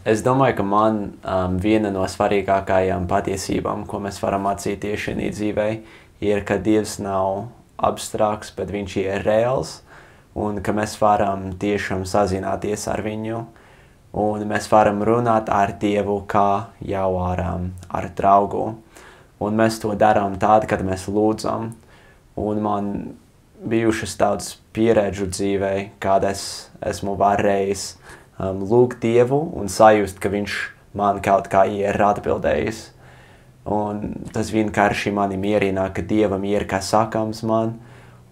Es domāju, ka man viena no svarīgākajām patiesībām, ko mēs varam mācīties šajā dzīvē, ir, ka Dievs nav abstrakts, bet viņš ir reāls, un ka mēs varam tiešām sazināties ar viņu, un mēs varam runāt ar Dievu kā jau ar draugu. Un mēs to darām tad, kad mēs lūdzam, un man bijušas tādas pieredžu dzīvē, kad es esmu varējis lūgt Dievu un sajust, ka viņš man kaut kā ir atbildējis. Un tas vienkārši mani mierina, ka Dievam ir kas sakams man,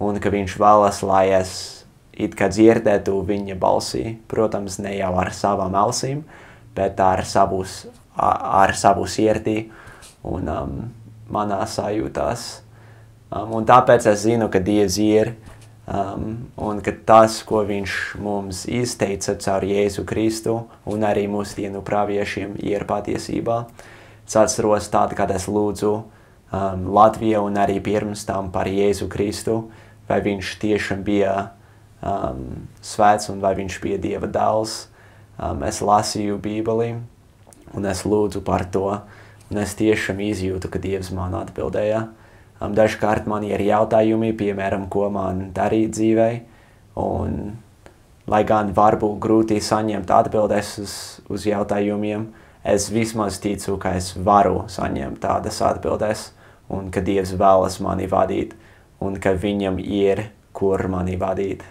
un ka viņš vēlas, lai es it kā dzirdētu viņa balsī. Protams, ne jau ar savām ausīm, bet ar savu sirdī un manā sajūtās. Un tāpēc es zinu, ka Dievs ir, un ka tas, ko viņš mums izteica caur Jēzu Kristu un arī mūsdienu praviešiem, ir patiesībā. Es atceros tādu, kad es lūdzu Latviju un arī pirms tam par Jēzu Kristu, vai viņš tiešām bija svēts un vai viņš bija Dieva dēls. Es lasīju Bībeli un es lūdzu par to, un es tiešām izjūtu, ka Dievs man atbildēja. Dažkārt man ir jautājumi, piemēram, ko man darīt dzīvē, un lai gan varbūt grūti saņemt atbildes uz jautājumiem, es vismaz ticu, ka es varu saņemt tādas atbildes, un ka Dievs vēlas mani vadīt, un ka viņam ir, kur mani vadīt.